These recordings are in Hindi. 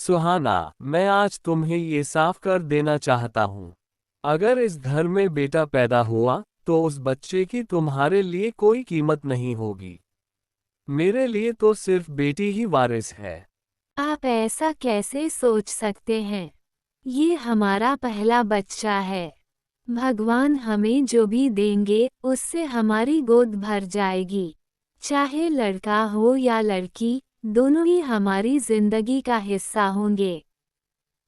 सुहाना, मैं आज तुम्हें ये साफ कर देना चाहता हूँ। अगर इस घर में बेटा पैदा हुआ, तो उस बच्चे की तुम्हारे लिए कोई कीमत नहीं होगी। मेरे लिए तो सिर्फ बेटी ही वारिस है। आप ऐसा कैसे सोच सकते हैं? ये हमारा पहला बच्चा है। भगवान हमें जो भी देंगे उससे हमारी गोद भर जाएगी। चाहे लड़का हो या लड़की, दोनों ही हमारी जिंदगी का हिस्सा होंगे।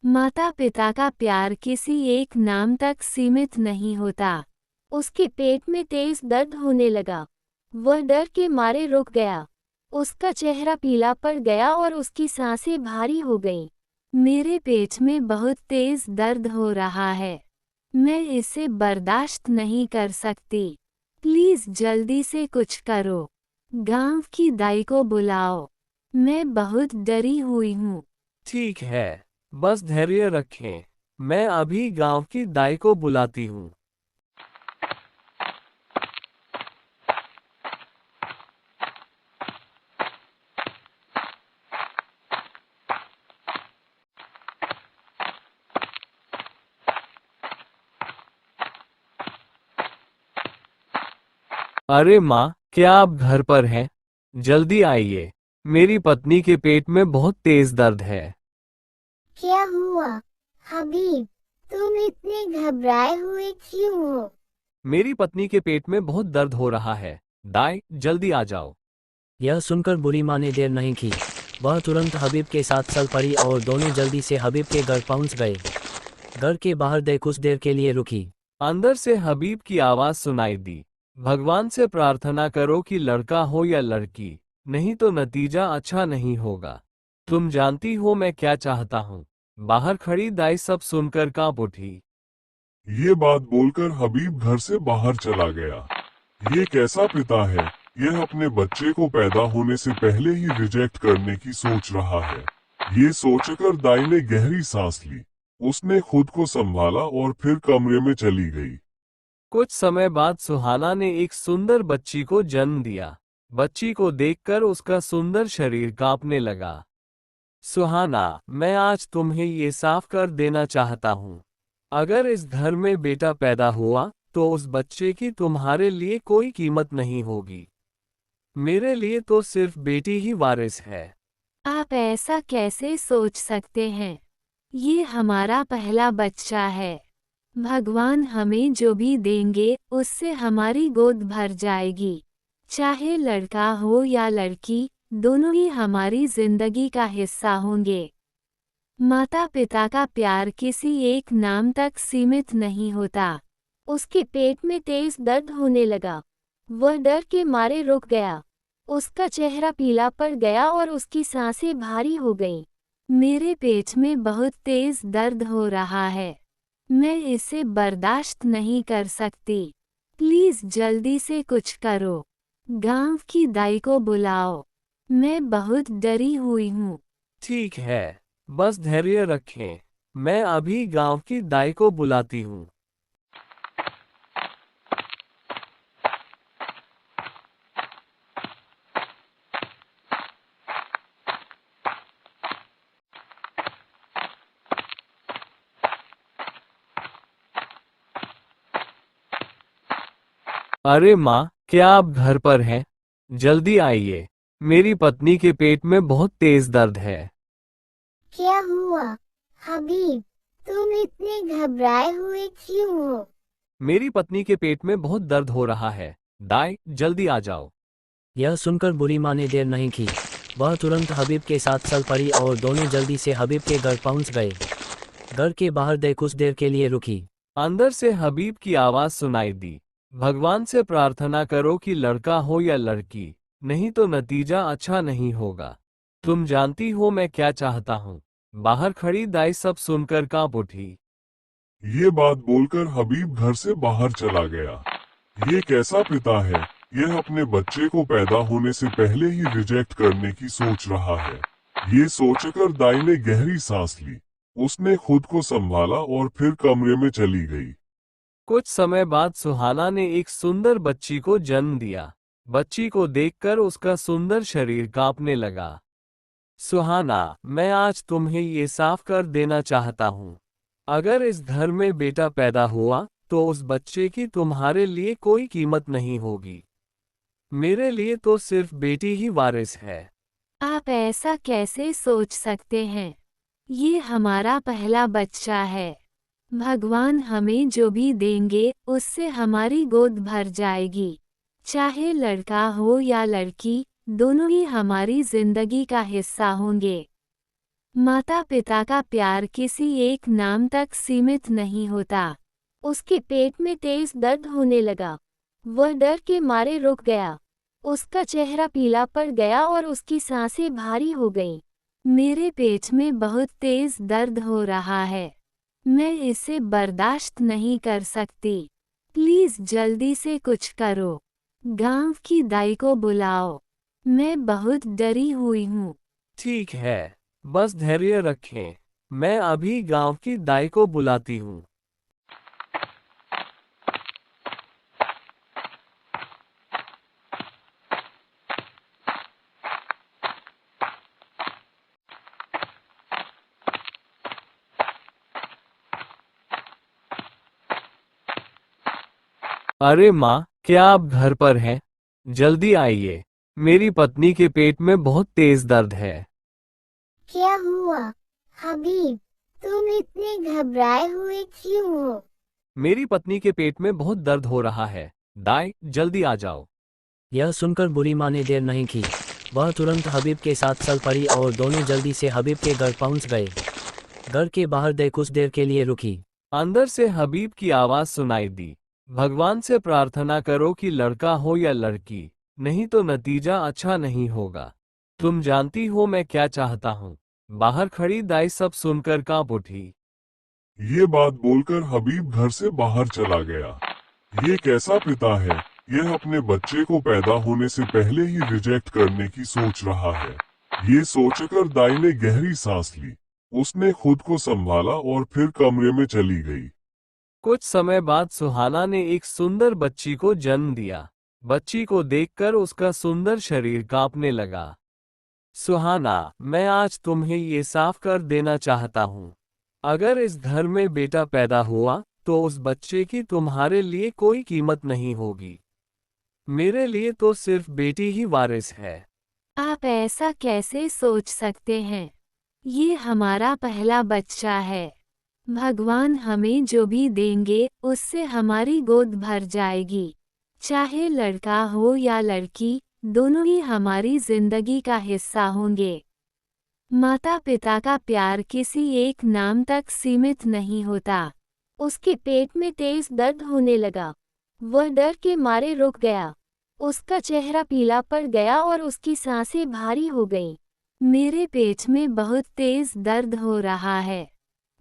माता पिता का प्यार किसी एक नाम तक सीमित नहीं होता। उसके पेट में तेज दर्द होने लगा। वह डर के मारे रुक गया। उसका चेहरा पीला पड़ गया और उसकी सांसें भारी हो गईं। मेरे पेट में बहुत तेज दर्द हो रहा है। मैं इसे बर्दाश्त नहीं कर सकती। प्लीज जल्दी से कुछ करो। गांव की दाई को बुलाओ। मैं बहुत डरी हुई हूँ। ठीक है, बस धैर्य रखें। मैं अभी गांव की दाई को बुलाती हूँ। अरे माँ, क्या आप घर पर हैं? जल्दी आइए। मेरी पत्नी के पेट में बहुत तेज दर्द है। क्या हुआ? हबीब, तुम इतने घबराए हुए क्यों हो? मेरी पत्नी के पेट में बहुत दर्द हो रहा है। दाई, जल्दी आ जाओ। यह सुनकर बुरी माँ ने देर नहीं की। वह तुरंत हबीब के साथ चल पड़ी और दोनों जल्दी से हबीब के घर पहुंच गए। घर के बाहर दे कुछ देर के लिए रुकी। अंदर से हबीब की आवाज सुनाई दी। भगवान से प्रार्थना करो कि लड़का हो या लड़की, नहीं तो नतीजा अच्छा नहीं होगा। तुम जानती हो मैं क्या चाहता हूँ। बाहर खड़ी दाई सब सुनकर कांप उठी। ये बात बोलकर हबीब घर से बाहर चला गया। ये कैसा पिता है? यह अपने बच्चे को पैदा होने से पहले ही रिजेक्ट करने की सोच रहा है। ये सोचकर दाई ने गहरी सांस ली। उसने खुद को संभाला और फिर कमरे में चली गई। कुछ समय बाद सुहाना ने एक सुंदर बच्ची को जन्म दिया। बच्ची को देखकर उसका सुंदर शरीर कांपने लगा। सुहाना, मैं आज तुम्हें ये साफ कर देना चाहता हूँ। अगर इस घर में बेटा पैदा हुआ, तो उस बच्चे की तुम्हारे लिए कोई कीमत नहीं होगी। मेरे लिए तो सिर्फ बेटी ही वारिस है। आप ऐसा कैसे सोच सकते हैं? ये हमारा पहला बच्चा है। भगवान हमें जो भी देंगे उससे हमारी गोद भर जाएगी। चाहे लड़का हो या लड़की, दोनों ही हमारी जिंदगी का हिस्सा होंगे। माता पिता का प्यार किसी एक नाम तक सीमित नहीं होता। उसके पेट में तेज दर्द होने लगा। वह डर के मारे रुक गया। उसका चेहरा पीला पड़ गया और उसकी सांसें भारी हो गईं। मेरे पेट में बहुत तेज दर्द हो रहा है। मैं इसे बर्दाश्त नहीं कर सकती। प्लीज जल्दी से कुछ करो। गांव की दाई को बुलाओ। मैं बहुत डरी हुई हूँ। ठीक है, बस धैर्य रखें। मैं अभी गांव की दाई को बुलाती हूँ। अरे माँ, क्या आप घर पर हैं? जल्दी आइए। मेरी पत्नी के पेट में बहुत तेज दर्द है। क्या हुआ? हबीब, तुम इतने घबराए हुए क्यों हो? मेरी पत्नी के पेट में बहुत दर्द हो रहा है। दाई, जल्दी आ जाओ। यह सुनकर बुरी माँ ने देर नहीं की। वह तुरंत हबीब के साथ चल पड़ी और दोनों जल्दी से हबीब के घर पहुंच गए। घर के बाहर दे कुछ देर के लिए रुकी। अंदर से हबीब की आवाज सुनाई दी। भगवान से प्रार्थना करो कि लड़का हो या लड़की, नहीं तो नतीजा अच्छा नहीं होगा। तुम जानती हो मैं क्या चाहता हूँ। बाहर खड़ी दाई सब सुनकर कांप उठी। ये बात बोलकर हबीब घर से बाहर चला गया। ये कैसा पिता है? यह अपने बच्चे को पैदा होने से पहले ही रिजेक्ट करने की सोच रहा है। ये सोचकर दाई ने गहरी सांस ली। उसने खुद को संभाला और फिर कमरे में चली गई। कुछ समय बाद सुहाना ने एक सुंदर बच्ची को जन्म दिया। बच्ची को देखकर उसका सुंदर शरीर कांपने लगा। सुहाना, मैं आज तुम्हें ये साफ कर देना चाहता हूँ। अगर इस घर में बेटा पैदा हुआ तो उस बच्चे की तुम्हारे लिए कोई कीमत नहीं होगी। मेरे लिए तो सिर्फ बेटी ही वारिस है। आप ऐसा कैसे सोच सकते हैं? ये हमारा पहला बच्चा है। भगवान हमें जो भी देंगे उससे हमारी गोद भर जाएगी। चाहे लड़का हो या लड़की, दोनों ही हमारी जिंदगी का हिस्सा होंगे। माता पिता का प्यार किसी एक नाम तक सीमित नहीं होता। उसके पेट में तेज दर्द होने लगा। वह डर के मारे रुक गया। उसका चेहरा पीला पड़ गया और उसकी सांसें भारी हो गईं। मेरे पेट में बहुत तेज दर्द हो रहा है। मैं इसे बर्दाश्त नहीं कर सकती। प्लीज जल्दी से कुछ करो। गांव की दाई को बुलाओ। मैं बहुत डरी हुई हूँ। ठीक है, बस धैर्य रखें। मैं अभी गांव की दाई को बुलाती हूँ। अरे माँ, क्या आप घर पर हैं? जल्दी आइए। मेरी पत्नी के पेट में बहुत तेज दर्द है। क्या हुआ हबीब, तुम इतने घबराए हुए क्यों हो? मेरी पत्नी के पेट में बहुत दर्द हो रहा है। दाई, जल्दी आ जाओ। यह सुनकर बुरी माँ ने देर नहीं की। वह तुरंत हबीब के साथ चल पड़ी और दोनों जल्दी से हबीब के घर पहुंच गए। घर के बाहर दे कुछ देर के लिए रुकी। अंदर से हबीब की आवाज सुनाई दी। भगवान से प्रार्थना करो कि लड़का हो या लड़की, नहीं तो नतीजा अच्छा नहीं होगा। तुम जानती हो मैं क्या चाहता हूँ। बाहर खड़ी दाई सब सुनकर कांप उठी। ये बात बोलकर हबीब घर से बाहर चला गया। ये कैसा पिता है, यह अपने बच्चे को पैदा होने से पहले ही रिजेक्ट करने की सोच रहा है। ये सोचकर दाई ने गहरी सांस ली। उसने खुद को संभाला और फिर कमरे में चली गई। कुछ समय बाद सुहाना ने एक सुंदर बच्ची को जन्म दिया। बच्ची को देखकर उसका सुंदर शरीर कांपने लगा। सुहाना, मैं आज तुम्हें ये साफ कर देना चाहता हूँ। अगर इस घर में बेटा पैदा हुआ तो उस बच्चे की तुम्हारे लिए कोई कीमत नहीं होगी। मेरे लिए तो सिर्फ बेटी ही वारिस है। आप ऐसा कैसे सोच सकते हैं? ये हमारा पहला बच्चा है। भगवान हमें जो भी देंगे उससे हमारी गोद भर जाएगी। चाहे लड़का हो या लड़की, दोनों ही हमारी जिंदगी का हिस्सा होंगे। माता पिता का प्यार किसी एक नाम तक सीमित नहीं होता। उसके पेट में तेज दर्द होने लगा। वह डर के मारे रुक गया। उसका चेहरा पीला पड़ गया और उसकी सांसें भारी हो गईं। मेरे पेट में बहुत तेज दर्द हो रहा है।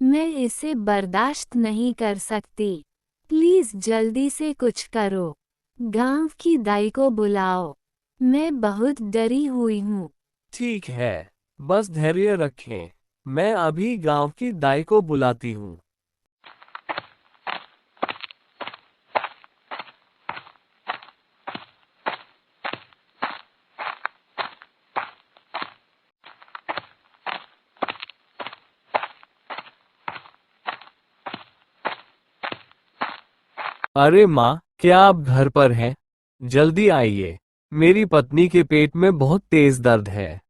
मैं इसे बर्दाश्त नहीं कर सकती। प्लीज जल्दी से कुछ करो। गांव की दाई को बुलाओ। मैं बहुत डरी हुई हूँ। ठीक है, बस धैर्य रखें। मैं अभी गांव की दाई को बुलाती हूँ। अरे माँ, क्या आप घर पर हैं? जल्दी आइए। मेरी पत्नी के पेट में बहुत तेज दर्द है।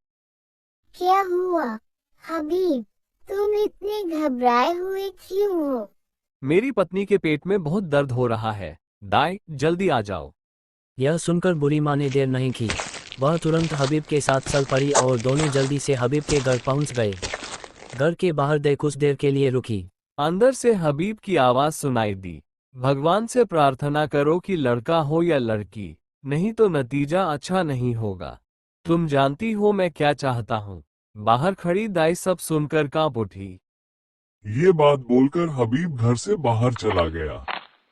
क्या हुआ हबीब, तुम इतने घबराए हुए क्यों हो? मेरी पत्नी के पेट में बहुत दर्द हो रहा है। दाई, जल्दी आ जाओ। यह सुनकर बुरी माँ ने देर नहीं की। वह तुरंत हबीब के साथ चल पड़ी और दोनों जल्दी से हबीब के घर पहुंच गए। घर के बाहर दे कुछ देर के लिए रुकी। अंदर से हबीब की आवाज सुनाई दी। भगवान से प्रार्थना करो कि लड़का हो या लड़की, नहीं तो नतीजा अच्छा नहीं होगा। तुम जानती हो मैं क्या चाहता हूँ। बाहर खड़ी दाई सब सुनकर कांप उठी। ये बात बोलकर हबीब घर से बाहर चला गया।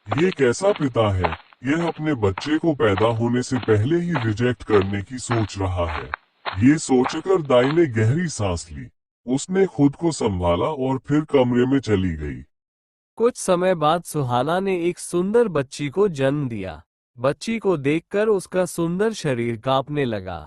ये कैसा पिता है, यह अपने बच्चे को पैदा होने से पहले ही रिजेक्ट करने की सोच रहा है। ये सोचकर दाई ने गहरी सांस ली। उसने खुद को संभाला और फिर कमरे में चली गई। कुछ समय बाद सुहाना ने एक सुंदर बच्ची को जन्म दिया। बच्ची को देखकर उसका सुंदर शरीर कांपने लगा।